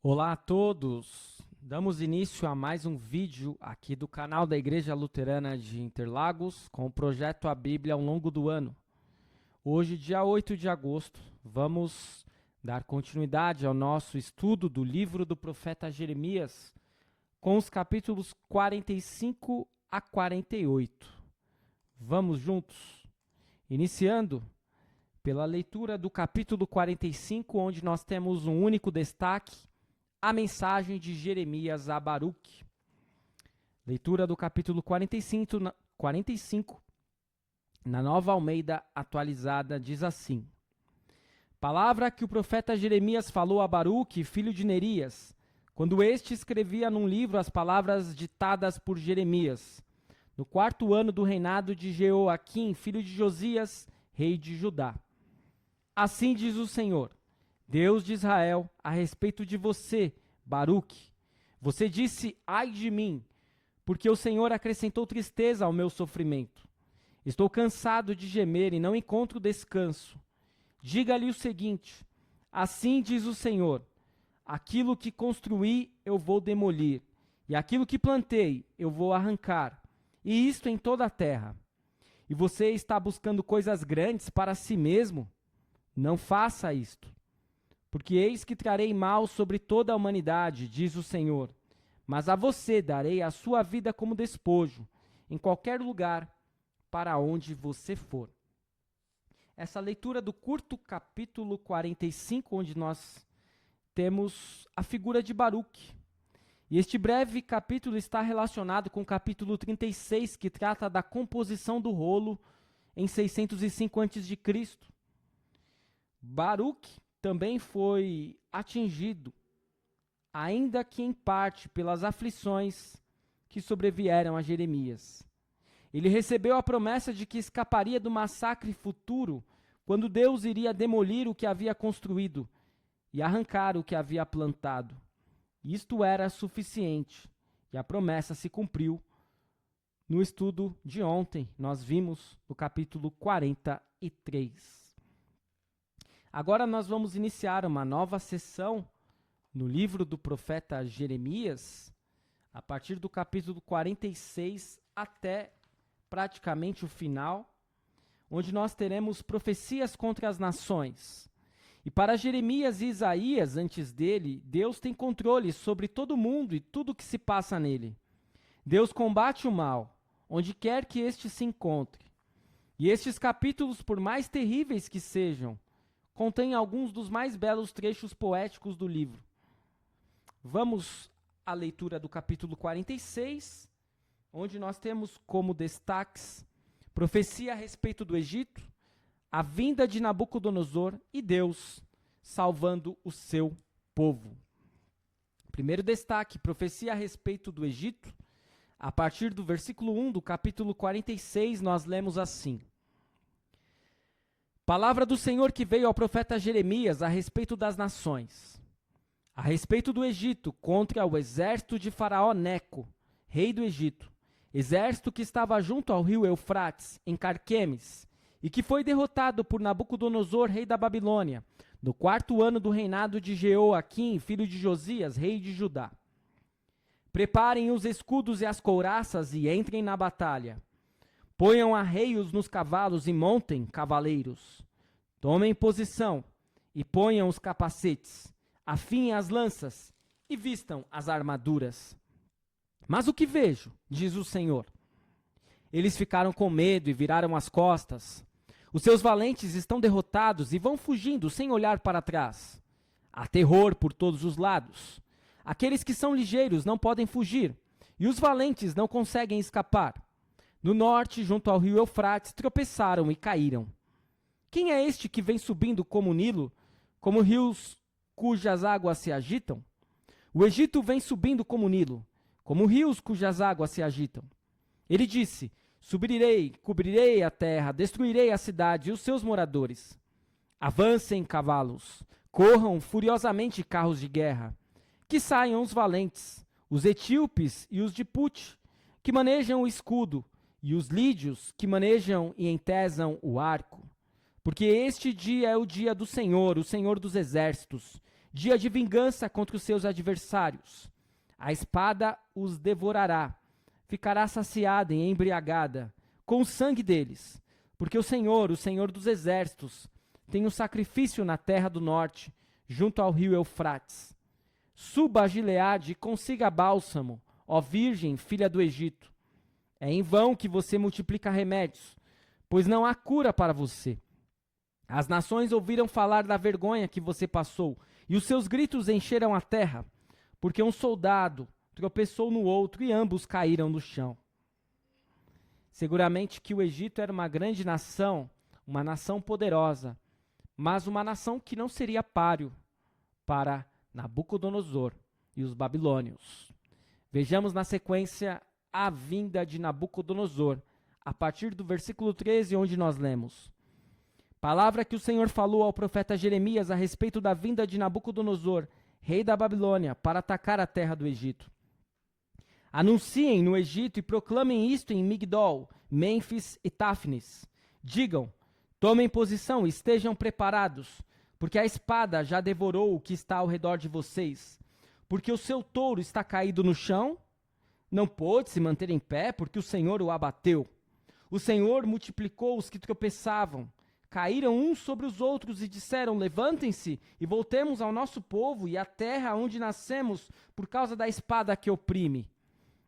Olá a todos! Damos início a mais um vídeo aqui do canal da Igreja Luterana de Interlagos com o projeto A Bíblia ao longo do ano. Hoje, dia 8 de agosto, vamos dar continuidade ao nosso estudo do livro do profeta Jeremias com os capítulos 45 a 48. Vamos juntos? Iniciando pela leitura do capítulo 45, onde nós temos um único destaque: a mensagem de Jeremias a Baruque. Leitura do capítulo 45, na Nova Almeida Atualizada, diz assim: Palavra que o profeta Jeremias falou a Baruque, filho de Nerias, quando este escrevia num livro as palavras ditadas por Jeremias, no 4º ano do reinado de Jeoaquim, filho de Josias, rei de Judá. Assim diz o Senhor, Deus de Israel, a respeito de você, Baruque. Você disse, ai de mim, porque o Senhor acrescentou tristeza ao meu sofrimento. Estou cansado de gemer e não encontro descanso. Diga-lhe o seguinte, assim diz o Senhor, aquilo que construí eu vou demolir, e aquilo que plantei eu vou arrancar, e isto em toda a terra. E você está buscando coisas grandes para si mesmo? Não faça isto. Porque eis que trarei mal sobre toda a humanidade, diz o Senhor. Mas a você darei a sua vida como despojo, em qualquer lugar para onde você for. Essa leitura do curto capítulo 45, onde nós temos a figura de Baruque. E este breve capítulo está relacionado com o capítulo 36, que trata da composição do rolo em 605 a.C. Baruque também foi atingido, ainda que em parte, pelas aflições que sobrevieram a Jeremias. Ele recebeu a promessa de que escaparia do massacre futuro, quando Deus iria demolir o que havia construído e arrancar o que havia plantado. Isto era suficiente, e a promessa se cumpriu. No estudo de ontem, nós vimos no capítulo 43. Agora nós vamos iniciar uma nova sessão no livro do profeta Jeremias, a partir do capítulo 46 até praticamente o final, onde nós teremos profecias contra as nações. E para Jeremias e Isaías, antes dele, Deus tem controle sobre todo mundo e tudo que se passa nele. Deus combate o mal, onde quer que este se encontre. E estes capítulos, por mais terríveis que sejam, contém alguns dos mais belos trechos poéticos do livro. Vamos à leitura do capítulo 46, onde nós temos como destaques profecia a respeito do Egito, a vinda de Nabucodonosor e Deus salvando o seu povo. Primeiro destaque, profecia a respeito do Egito. A partir do versículo 1 do capítulo 46, nós lemos assim: Palavra do Senhor que veio ao profeta Jeremias a respeito das nações. A respeito do Egito, contra o exército de Faraó Neco, rei do Egito, exército que estava junto ao rio Eufrates, em Carquemes, e que foi derrotado por Nabucodonosor, rei da Babilônia, no 4º ano do reinado de Jeoaquim, filho de Josias, rei de Judá. Preparem os escudos e as couraças e entrem na batalha. Ponham arreios nos cavalos e montem cavaleiros. Tomem posição e ponham os capacetes. Afiem as lanças e vistam as armaduras. Mas o que vejo? Diz o Senhor. Eles ficaram com medo e viraram as costas. Os seus valentes estão derrotados e vão fugindo sem olhar para trás. Há terror por todos os lados. Aqueles que são ligeiros não podem fugir, e os valentes não conseguem escapar. No norte, junto ao rio Eufrates, tropeçaram e caíram. Quem é este que vem subindo como o Nilo, como rios cujas águas se agitam? O Egito vem subindo como o Nilo, como rios cujas águas se agitam. Ele disse, subirei, cobrirei a terra, destruirei a cidade e os seus moradores. Avancem, cavalos, corram furiosamente carros de guerra. Que saiam os valentes, os etíopes e os de Put, que manejam o escudo, e os lídios que manejam e entesam o arco. Porque este dia é o dia do Senhor, o Senhor dos exércitos. dia de vingança contra os seus adversários. A espada os devorará, ficará saciada e embriagada com o sangue deles, porque o Senhor dos exércitos, tem um sacrifício na terra do norte, junto ao rio Eufrates. Suba a Gileade e consiga bálsamo, ó Virgem, filha do Egito. É em vão que você multiplica remédios, pois não há cura para você. As nações ouviram falar da vergonha que você passou, e os seus gritos encheram a terra, porque um soldado tropeçou no outro e ambos caíram no chão. Seguramente que o Egito era uma grande nação, uma nação poderosa, mas uma nação que não seria páreo para Nabucodonosor e os babilônios. Vejamos na sequência a vinda de Nabucodonosor, a partir do versículo 13, onde nós lemos: palavra que o Senhor falou ao profeta Jeremias a respeito da vinda de Nabucodonosor, rei da Babilônia, para atacar a terra do Egito. Anunciem no Egito e proclamem isto em Migdol, Mênfis e Táfnis. Digam, tomem posição e estejam preparados, porque a espada já devorou o que está ao redor de vocês. Porque o seu touro está caído no chão, não pôde se manter em pé, porque o Senhor o abateu. O Senhor multiplicou os que tropeçavam, caíram uns sobre os outros e disseram, levantem-se e voltemos ao nosso povo e à terra onde nascemos por causa da espada que oprime.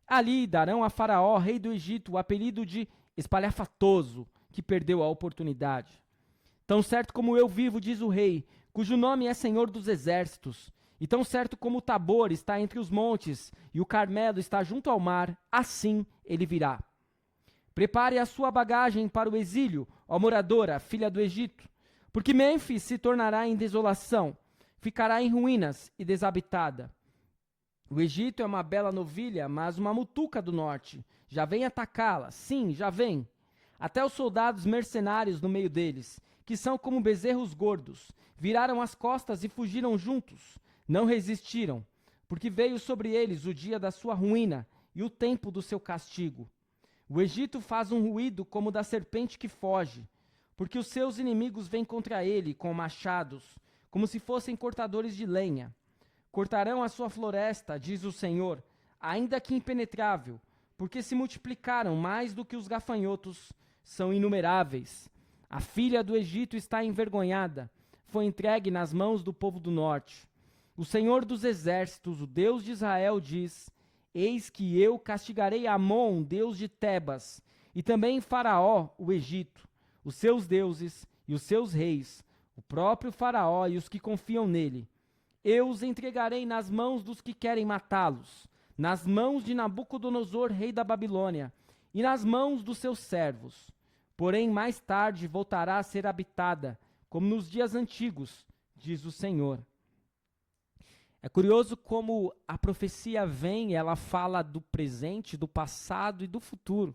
Ali darão a Faraó, rei do Egito, o apelido de espalhafatoso, que perdeu a oportunidade. Tão certo como eu vivo, diz o rei, cujo nome é Senhor dos Exércitos, e tão certo como o Tabor está entre os montes e o Carmelo está junto ao mar, assim ele virá. Prepare a sua bagagem para o exílio, ó moradora, filha do Egito, porque Mênfis se tornará em desolação, ficará em ruínas e desabitada. O Egito é uma bela novilha, mas uma mutuca do norte. Já vem atacá-la, sim, já vem. Até os soldados mercenários no meio deles, que são como bezerros gordos, viraram as costas e fugiram juntos. Não resistiram, porque veio sobre eles o dia da sua ruína e o tempo do seu castigo. O Egito faz um ruído como da serpente que foge, porque os seus inimigos vêm contra ele com machados, como se fossem cortadores de lenha. Cortarão a sua floresta, diz o Senhor, ainda que impenetrável, porque se multiplicaram mais do que os gafanhotos, são inumeráveis. A filha do Egito está envergonhada, foi entregue nas mãos do povo do norte. O Senhor dos exércitos, o Deus de Israel, diz: eis que eu castigarei Amon, deus de Tebas, e também Faraó, o Egito, os seus deuses e os seus reis, o próprio Faraó e os que confiam nele. Eu os entregarei nas mãos dos que querem matá-los, nas mãos de Nabucodonosor, rei da Babilônia, e nas mãos dos seus servos. Porém, mais tarde voltará a ser habitada, como nos dias antigos, diz o Senhor. É curioso como a profecia vem, ela fala do presente, do passado e do futuro.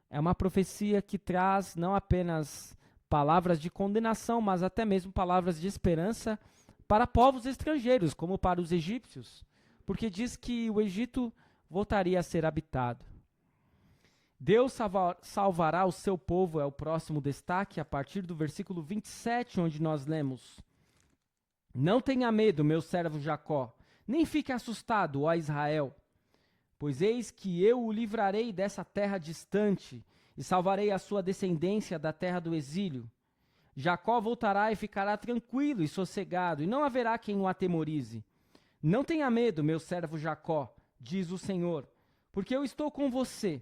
É uma profecia que traz não apenas palavras de condenação, mas até mesmo palavras de esperança para povos estrangeiros, como para os egípcios, porque diz que o Egito voltaria a ser habitado. Deus salvará o seu povo, é o próximo destaque, a partir do versículo 27, onde nós lemos: não tenha medo, meu servo Jacó, nem fique assustado, ó Israel, pois eis que eu o livrarei dessa terra distante e salvarei a sua descendência da terra do exílio. Jacó voltará e ficará tranquilo e sossegado, e não haverá quem o atemorize. Não tenha medo, meu servo Jacó, diz o Senhor, porque eu estou com você.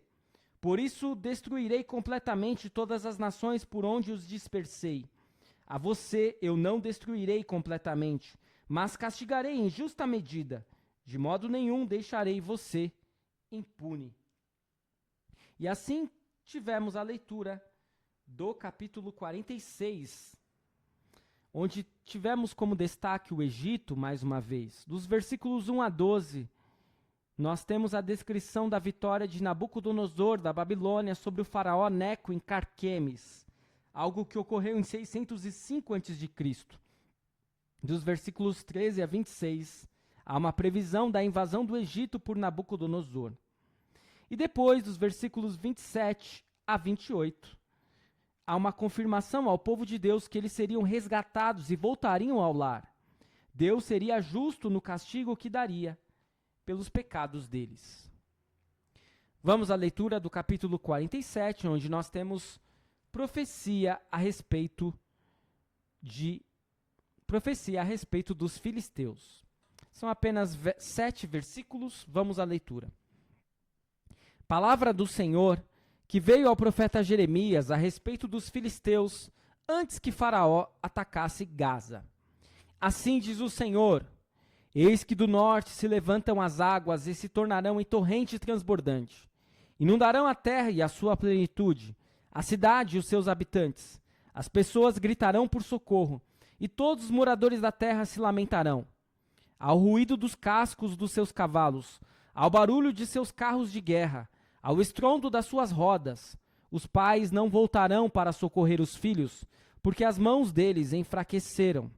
Por isso destruirei completamente todas as nações por onde os dispersei. A você eu não destruirei completamente, mas castigarei em justa medida. De modo nenhum deixarei você impune. E assim tivemos a leitura do capítulo 46, onde tivemos como destaque o Egito, mais uma vez. Dos versículos 1 a 12, nós temos a descrição da vitória de Nabucodonosor, da Babilônia, sobre o faraó Neco em Carquemes, algo que ocorreu em 605 a.C. Dos versículos 13 a 26, há uma previsão da invasão do Egito por Nabucodonosor. E depois, dos versículos 27 a 28, há uma confirmação ao povo de Deus que eles seriam resgatados e voltariam ao lar. Deus seria justo no castigo que daria pelos pecados deles. Vamos à leitura do capítulo 47, onde nós temos profecia a respeito dos filisteus. São apenas 7 versículos, vamos à leitura. Palavra do Senhor que veio ao profeta Jeremias a respeito dos filisteus antes que Faraó atacasse Gaza. Assim diz o Senhor: eis que do norte se levantam as águas e se tornarão em torrente transbordante. Inundarão a terra e a sua plenitude, a cidade e os seus habitantes. As pessoas gritarão por socorro, e todos os moradores da terra se lamentarão. Ao ruído dos cascos dos seus cavalos, ao barulho de seus carros de guerra, ao estrondo das suas rodas, os pais não voltarão para socorrer os filhos, porque as mãos deles enfraqueceram.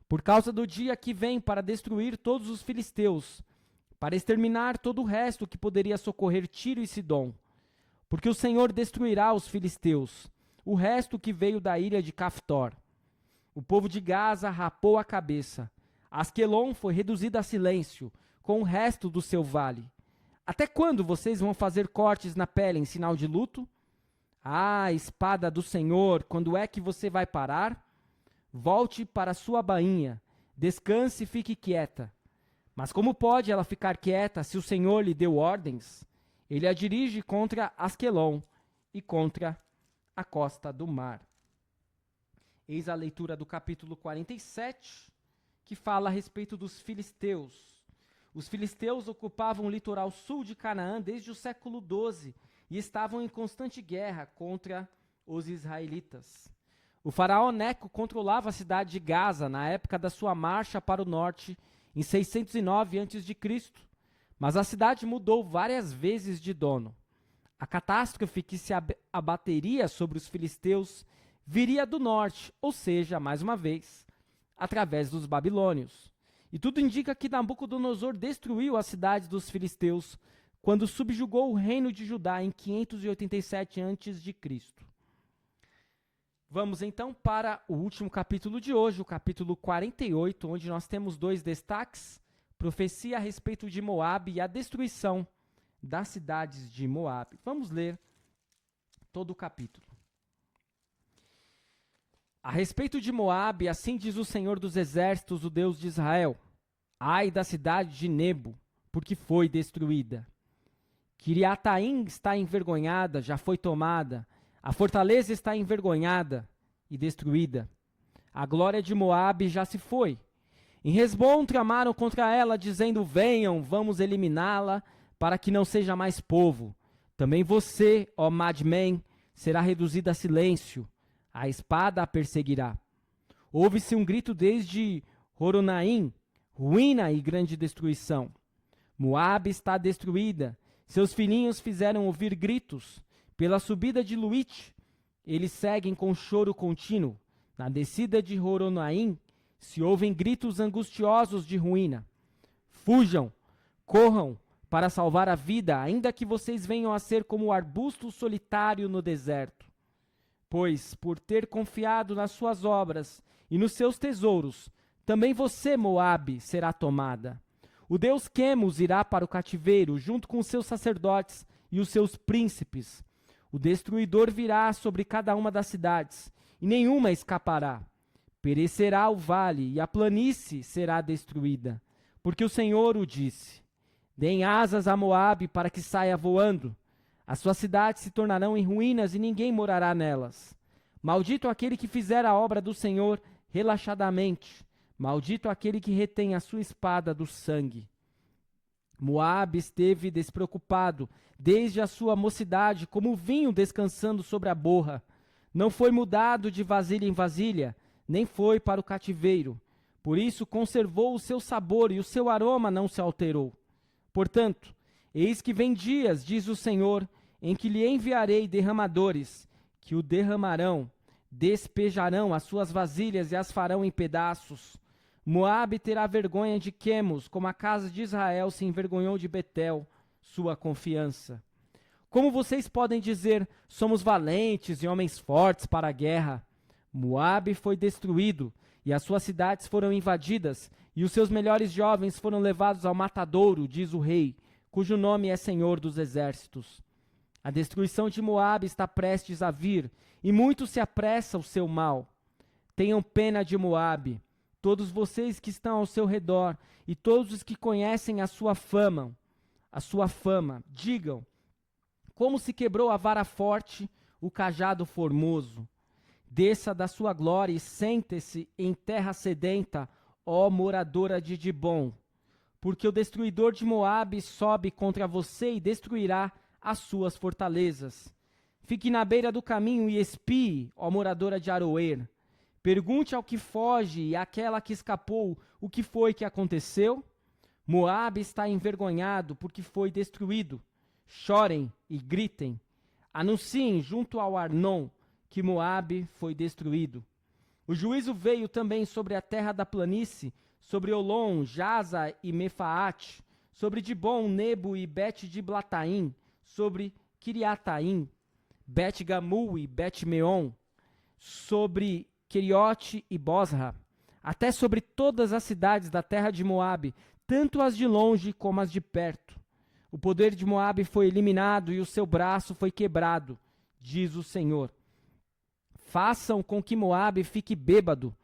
Por causa do dia que vem para destruir todos os filisteus, para exterminar todo o resto que poderia socorrer Tiro e Sidom. Porque o Senhor destruirá os filisteus, o resto que veio da ilha de Caftor. O povo de Gaza rapou a cabeça. Asquelon foi reduzida a silêncio, com o resto do seu vale. Até quando vocês vão fazer cortes na pele em sinal de luto? Ah, espada do Senhor, quando é que você vai parar? Volte para sua bainha, descanse e fique quieta. Mas como pode ela ficar quieta se o Senhor lhe deu ordens? Ele a dirige contra Asquelon e contra a costa do mar. Eis a leitura do capítulo 47, que fala a respeito dos filisteus. Os filisteus ocupavam o litoral sul de Canaã desde o século XII e estavam em constante guerra contra os israelitas. O faraó Neco controlava a cidade de Gaza na época da sua marcha para o norte, em 609 a.C., mas a cidade mudou várias vezes de dono. A catástrofe que se abateria sobre os filisteus viria do norte, ou seja, mais uma vez, através dos babilônios. E tudo indica que Nabucodonosor destruiu a cidade dos filisteus quando subjugou o reino de Judá em 587 a.C. Vamos então para o último capítulo de hoje, o capítulo 48, onde nós temos 2 destaques: profecia a respeito de Moabe e a destruição das cidades de Moabe. Vamos ler todo o capítulo. A respeito de Moabe, assim diz o Senhor dos Exércitos, o Deus de Israel: ai da cidade de Nebo, porque foi destruída. Kiriataim está envergonhada, já foi tomada. A fortaleza está envergonhada e destruída. A glória de Moabe já se foi. Em Hesbom tramaram contra ela, dizendo: venham, vamos eliminá-la, para que não seja mais povo. Também você, ó Madmen, será reduzida a silêncio. A espada a perseguirá. Ouve-se um grito desde Horonaim, ruína e grande destruição. Moabe está destruída. Seus filhinhos fizeram ouvir gritos. Pela subida de Luite, eles seguem com choro contínuo. Na descida de Horonaim, se ouvem gritos angustiosos de ruína. Fujam, corram para salvar a vida, ainda que vocês venham a ser como o arbusto solitário no deserto. Pois, por ter confiado nas suas obras e nos seus tesouros, também você, Moabe, será tomada. O deus Quemos irá para o cativeiro, junto com os seus sacerdotes e os seus príncipes. O destruidor virá sobre cada uma das cidades, e nenhuma escapará. Perecerá o vale, e a planície será destruída, porque o Senhor o disse. Deem asas a Moabe para que saia voando. As suas cidades se tornarão em ruínas e ninguém morará nelas. Maldito aquele que fizer a obra do Senhor relaxadamente. Maldito aquele que retém a sua espada do sangue. Moabe esteve despreocupado desde a sua mocidade, como o vinho descansando sobre a borra. Não foi mudado de vasilha em vasilha, nem foi para o cativeiro. Por isso conservou o seu sabor e o seu aroma não se alterou. Portanto, eis que vem dias, diz o Senhor, em que lhe enviarei derramadores, que o derramarão, despejarão as suas vasilhas e as farão em pedaços. Moabe terá vergonha de Quemos, como a casa de Israel se envergonhou de Betel, sua confiança. Como vocês podem dizer, somos valentes e homens fortes para a guerra? Moabe foi destruído, e as suas cidades foram invadidas, e os seus melhores jovens foram levados ao matadouro, diz o rei, cujo nome é Senhor dos Exércitos. A destruição de Moabe está prestes a vir, e muito se apressa o seu mal. Tenham pena de Moabe, todos vocês que estão ao seu redor, e todos os que conhecem a sua fama, digam, como se quebrou a vara forte, o cajado formoso. Desça da sua glória e sente-se em terra sedenta, ó moradora de Dibom, porque o destruidor de Moabe sobe contra você e destruirá as suas fortalezas. Fique na beira do caminho e espie, ó moradora de Aroer. Pergunte ao que foge e àquela que escapou o que foi que aconteceu. Moabe está envergonhado porque foi destruído. Chorem e gritem. Anunciem junto ao Arnon que Moabe foi destruído. O juízo veio também sobre a terra da planície, sobre Olom, Jaza e Mefaate, sobre Dibom, Nebo e Bet-Diblataim, sobre Kiriataim, Bet-Gamul e Bet-Meon, sobre Queriote e Bosra, até sobre todas as cidades da terra de Moabe, tanto as de longe como as de perto. O poder de Moabe foi eliminado e o seu braço foi quebrado, diz o Senhor. Façam com que Moabe fique bêbado,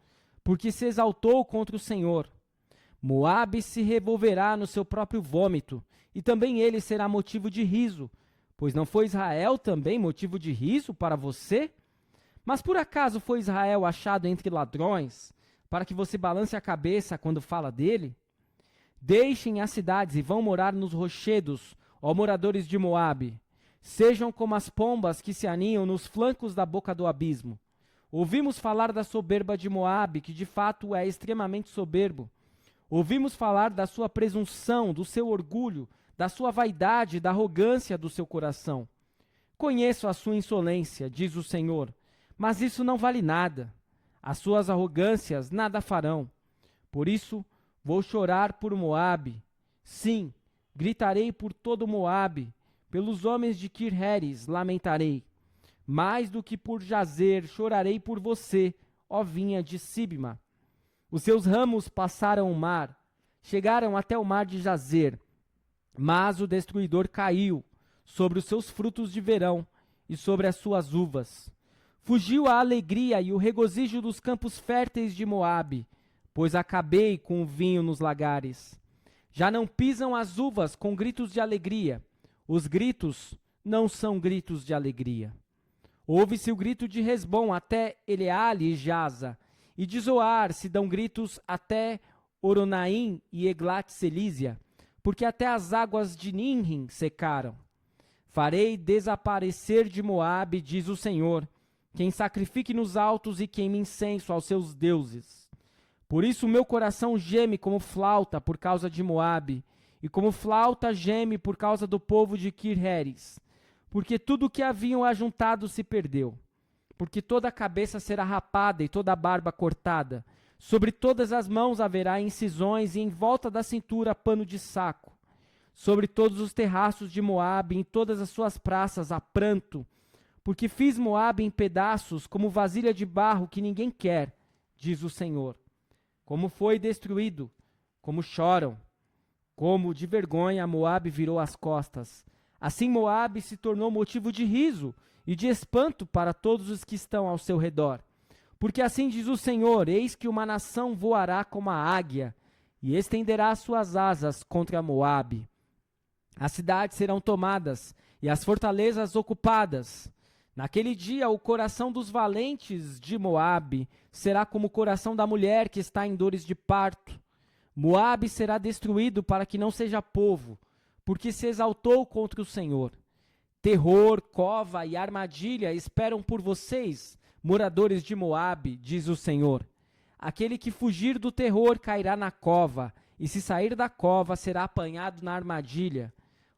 porque se exaltou contra o Senhor. Moabe se revolverá no seu próprio vômito, e também ele será motivo de riso, pois não foi Israel também motivo de riso para você? Mas por acaso foi Israel achado entre ladrões, para que você balance a cabeça quando fala dele? Deixem as cidades e vão morar nos rochedos, ó moradores de Moabe. Sejam como as pombas que se aninham nos flancos da boca do abismo. Ouvimos falar da soberba de Moabe, que de fato é extremamente soberbo. Ouvimos falar da sua presunção, do seu orgulho, da sua vaidade, da arrogância do seu coração. Conheço a sua insolência, diz o Senhor, mas isso não vale nada. As suas arrogâncias nada farão. Por isso, vou chorar por Moabe. Sim, gritarei por todo Moabe. Pelos homens de Kir-Heres lamentarei. Mais do que por Jazer, chorarei por você, ó vinha de Sibma. Os seus ramos passaram o mar, chegaram até o mar de Jazer. Mas o destruidor caiu sobre os seus frutos de verão e sobre as suas uvas. Fugiu a alegria e o regozijo dos campos férteis de Moabe, pois acabei com o vinho nos lagares. Já não pisam as uvas com gritos de alegria. Os gritos não são gritos de alegria. Ouve-se o grito de Resbom até Eleale e Jaza, e de Zoar se dão gritos até Oronaim e Eglat-Selísia, porque até as águas de Ninrim secaram. Farei desaparecer de Moabe, diz o Senhor, quem sacrifique nos altos e queime incenso aos seus deuses. Por isso meu coração geme como flauta por causa de Moabe, e como flauta geme por causa do povo de Kir-Heres, porque tudo o que haviam ajuntado se perdeu. Porque toda a cabeça será rapada e toda a barba cortada. Sobre todas as mãos haverá incisões e em volta da cintura pano de saco. Sobre todos os terraços de Moabe, em todas as suas praças, há pranto. Porque fiz Moabe em pedaços como vasilha de barro que ninguém quer, diz o Senhor. Como foi destruído, como choram. Como de vergonha Moabe virou as costas. Assim Moabe se tornou motivo de riso e de espanto para todos os que estão ao seu redor. Porque assim diz o Senhor, eis que uma nação voará como a águia e estenderá suas asas contra Moabe. As cidades serão tomadas e as fortalezas ocupadas. Naquele dia o coração dos valentes de Moabe será como o coração da mulher que está em dores de parto. Moabe será destruído para que não seja povo, porque se exaltou contra o Senhor. Terror, cova e armadilha esperam por vocês, moradores de Moabe, diz o Senhor. Aquele que fugir do terror cairá na cova, e se sair da cova será apanhado na armadilha,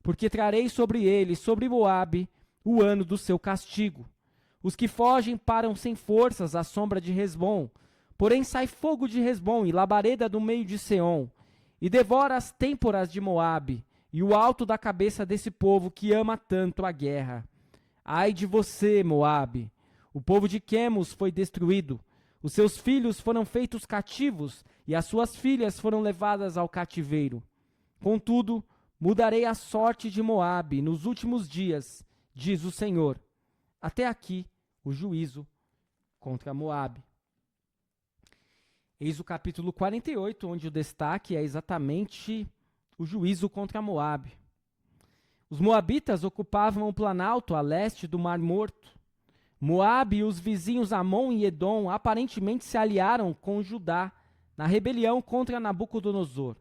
porque trarei sobre ele, sobre Moabe, o ano do seu castigo. Os que fogem param sem forças à sombra de Resbom, porém sai fogo de Resbom e labareda do meio de Seom, e devora as têmporas de Moabe, e o alto da cabeça desse povo que ama tanto a guerra. Ai de você, Moabe! O povo de Quemos foi destruído, os seus filhos foram feitos cativos, e as suas filhas foram levadas ao cativeiro. Contudo, mudarei a sorte de Moabe nos últimos dias, diz o Senhor. Até aqui o juízo contra Moabe. Eis o capítulo 48, onde o destaque é exatamente o juízo contra Moabe. Os moabitas ocupavam o planalto a leste do Mar Morto. Moabe e os vizinhos Amon e Edom aparentemente se aliaram com Judá na rebelião contra Nabucodonosor.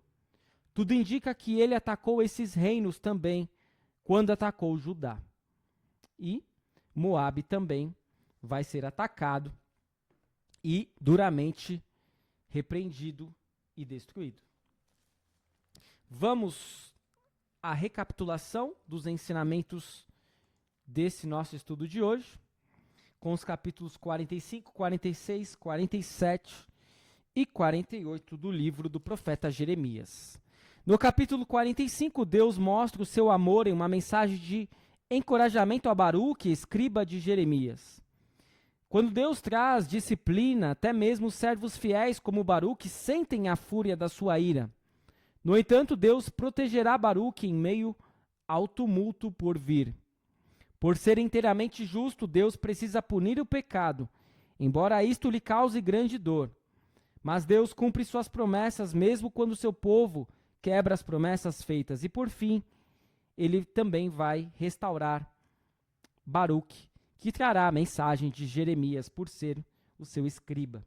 Tudo indica que ele atacou esses reinos também quando atacou Judá. E Moabe também vai ser atacado e duramente repreendido e destruído. Vamos à recapitulação dos ensinamentos desse nosso estudo de hoje, com os capítulos 45, 46, 47 e 48 do livro do profeta Jeremias. No capítulo 45, Deus mostra o seu amor em uma mensagem de encorajamento a Baruque, escriba de Jeremias. Quando Deus traz disciplina, até mesmo os servos fiéis como Baruque sentem a fúria da sua ira. No entanto, Deus protegerá Baruque em meio ao tumulto por vir. Por ser inteiramente justo, Deus precisa punir o pecado, embora isto lhe cause grande dor. Mas Deus cumpre suas promessas mesmo quando seu povo quebra as promessas feitas. E por fim, ele também vai restaurar Baruque, que trará a mensagem de Jeremias por ser o seu escriba.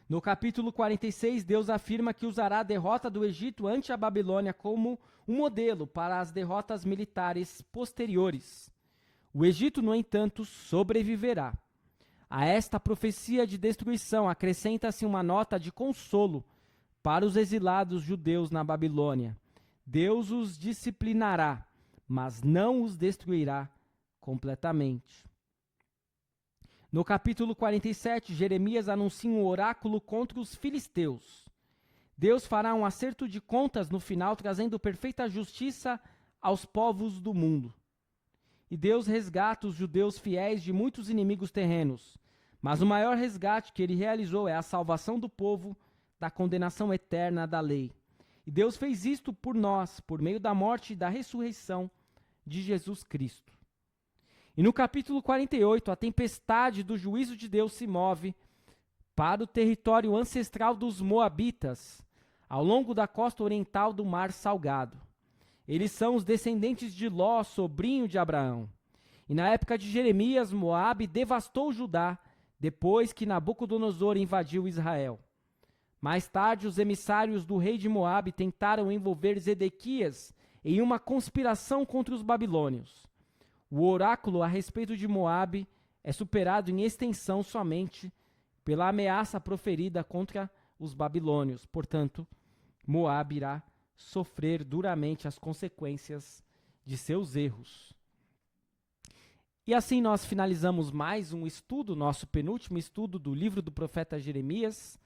No capítulo 46, Deus afirma que usará a derrota do Egito ante a Babilônia como um modelo para as derrotas militares posteriores. O Egito, no entanto, sobreviverá. A esta profecia de destruição acrescenta-se uma nota de consolo para os exilados judeus na Babilônia. Deus os disciplinará, mas não os destruirá completamente. No capítulo 47, Jeremias anuncia um oráculo contra os filisteus. Deus fará um acerto de contas no final, trazendo perfeita justiça aos povos do mundo. E Deus resgata os judeus fiéis de muitos inimigos terrenos. Mas o maior resgate que ele realizou é a salvação do povo da condenação eterna da lei. E Deus fez isto por nós, por meio da morte e da ressurreição de Jesus Cristo. E no capítulo 48, a tempestade do juízo de Deus se move para o território ancestral dos Moabitas, ao longo da costa oriental do Mar Salgado. Eles são os descendentes de Ló, sobrinho de Abraão. E na época de Jeremias, Moabe devastou Judá, depois que Nabucodonosor invadiu Israel. Mais tarde, os emissários do rei de Moabe tentaram envolver Zedequias em uma conspiração contra os babilônios. O oráculo a respeito de Moabe é superado em extensão somente pela ameaça proferida contra os babilônios. Portanto, Moabe irá sofrer duramente as consequências de seus erros. E assim nós finalizamos mais um estudo, nosso penúltimo estudo do livro do profeta Jeremias.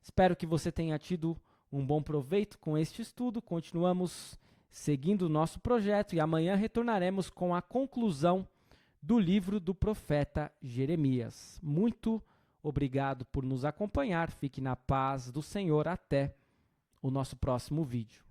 Espero que você tenha tido um bom proveito com este estudo. Continuamos seguindo o nosso projeto e amanhã retornaremos com a conclusão do livro do profeta Jeremias. Muito obrigado por nos acompanhar. Fique na paz do Senhor. Até o nosso próximo vídeo.